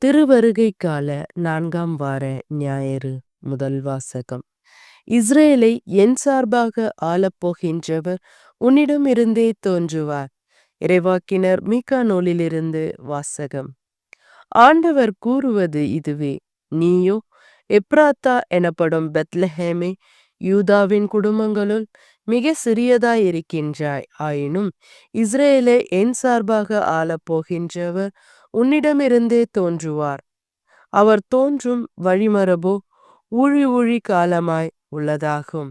திருவருகை கால 4ஆம் வார ஞாயிறு. முதல் வாசகம். இஸ்ரேலை என் சார்பாக ஆளப்போகின்றவர் உன்னிடமிருந்தே தோன்றுவார். இறைவாக்கினர் மீகா நூலிலிருந்து வாசகம். ஆண்டவர் கூறுவது இதுவே: நீயோ எப்ராத்தா எனப்படும் பெத்லஹேமே, யூதாவின் குடும்பங்களுள் மிக சிறியதாயிருக்கின்றாய். ஆயினும் இஸ்ரேலை என் சார்பாக ஆளப்போகின்றவர் உன்னிடமிருந்தே தோன்றுவார். அவர் தோன்றும் வழிமரபோ ஊழி காலமாய் உள்ளதாகும்.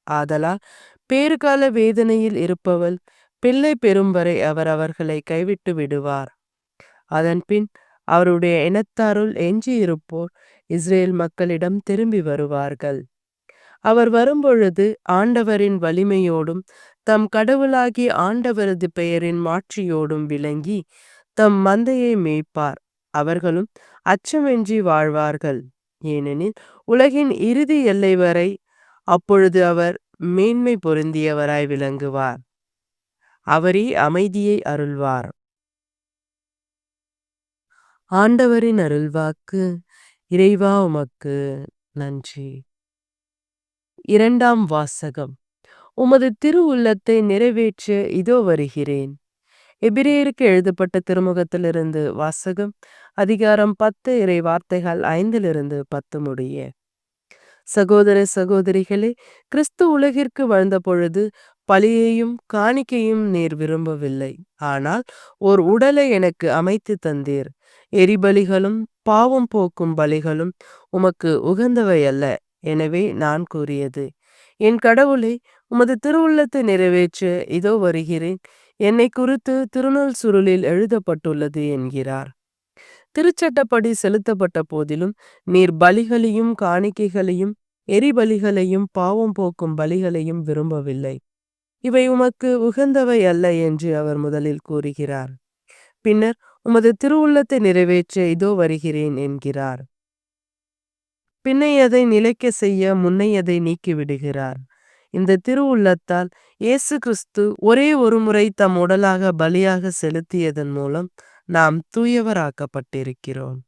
ஆதலால் பேறுகால வேதனையில் இருப்பவள் பிள்ளை பெறும் வரை அவர் அவர்களை கைவிட்டு விடுவார். அதன்பின் அவருடைய இனத்தாருள் எஞ்சியிருப்போர் இஸ்ரேல் மக்களிடம் திரும்பி வருவார்கள். அவர் வரும்பொழுது ஆண்டவரின் வலிமையோடும் தம் கடவுளாகிய ஆண்டவரது பெயரின் மாட்சியோடும் விளங்கி தம் மந்தையை மேய்ப்பார். அவர்களும் அச்சமின்றி வாழ்வார்கள். ஏனெனில் உலகின் இறுதி எல்லை வரை அப்பொழுது அவர் மேன்மை பொருந்தியவராய் விளங்குவார். அவரே அமைதியை அருள்வார். ஆண்டவரின் அருள்வாக்கு. இறைவா உமக்கு நன்றி. 2ஆம் வாசகம். உமது திருவுள்ளத்தை நிறைவேற்ற இதோ வருகிறேன். எபிரேயருக்கு எழுதப்பட்ட திருமுகத்திலிருந்து வாசகம். அதிகாரம் 10, இறை வார்த்தைகள் 5-10 முடிய. சகோதர சகோதரிகளே, கிறிஸ்து உலகிற்கு வாழ்ந்த பொழுது பலியையும் காணிக்கையும் நீர் விரும்பவில்லை. ஆனால் ஓர் உடலை எனக்கு அமைத்து தந்தீர். எரிபலிகளும் பாவம் போக்கும் பலிகளும் உமக்கு உகந்தவை அல்ல. எனவே நான் கூறியது: என் கடவுளே, உமது திருவுள்ளத்தை நிறைவேற்ற இதோ வருகிறேன். என்னை குறித்து திருநூல் சுருளில் எழுதப்பட்டுள்ளது என்கிறார். திருச்சட்டப்படி செலுத்தப்பட்ட போதிலும் நீர் பலிகளையும் காணிக்கைகளையும் எரிபலிகளையும் பாவம் போக்கும் பலிகளையும் விரும்பவில்லை. இவை உமக்கு உகந்தவை அல்ல என்று அவர் முதலில் கூறுகிறார். பின்னர் உமது திருவுள்ளத்தை நிறைவேற்ற இதோ வருகிறேன் என்கிறார். பின்னையதை நிலைக்க செய்ய முன்னையதை நீக்கிவிடுகிறார். இந்த திருவுள்ளத்தால் இயேசு கிறிஸ்து ஒரே ஒரு முறை தம் உடலாக பலியாக செலுத்தியதன் மூலம் நாம் தூயவராக்கப்பட்டிருக்கிறோம்.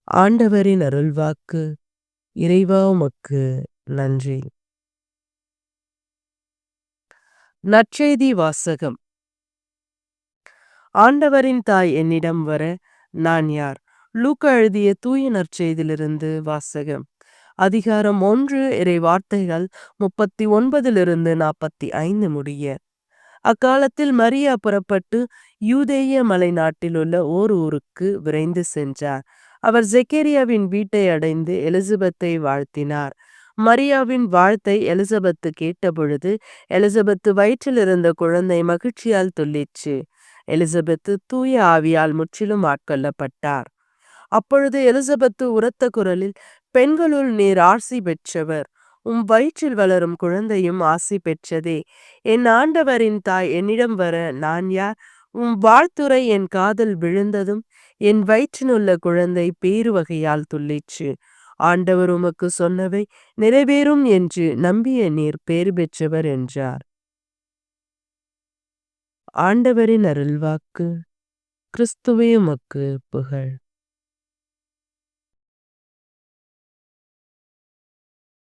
ஆண்டவரின் அருள்வாக்கு. இறைவா உமக்கு நன்றி. நற்செய்தி வாசகம். ஆண்டவரின் தாய் என்னிடம் வர நான் யார்? லூக்கா எழுதிய தூய நற்செய்தியிலிருந்து வாசகம். அதிகாரம் 1, இறை வார்த்தைகள் 39-45 முடிய. அக்காலத்தில் மரியா புறப்பட்டு யூதேய மலை நாட்டில் உள்ள ஓர் ஊருக்கு விரைந்து சென்றார். அவர் செக்கரியாவின் வீட்டை அடைந்து எலிசபெத்தை வாழ்த்தினார். மரியாவின் வாழ்த்தை எலிசபெத்து கேட்டபொழுது எலிசபெத்து வயிற்றில் இருந்த குழந்தை மகிழ்ச்சியால் துள்ளிற்று. எலிசபெத்து தூய ஆவியால் முற்றிலும் ஆட்கொள்ளப்பட்டார். அப்பொழுது எலிசபெத்து உரத்த குரலில், பெண்களுள் நீர் ஆசி பெற்றவர், வயிற்றில் வளரும் குழந்தையும் ஆசி பெற்றதே. என் ஆண்டவரின் தாய் என்னிடம் வர நான் யார்? வாழ்த்துரை என் காதில் விழுந்ததும் என் வயிற்றினுள்ள குழந்தை பேறு வகையால் துள்ளிற்று. ஆண்டவர் உமக்கு சொன்னவை நிறைவேறும் என்று நம்பிய நீர் பேறு பெற்றவர் என்றார். ஆண்டவரின் அருள்வாக்கு. கிறிஸ்துவே உமக்கு புகழ்.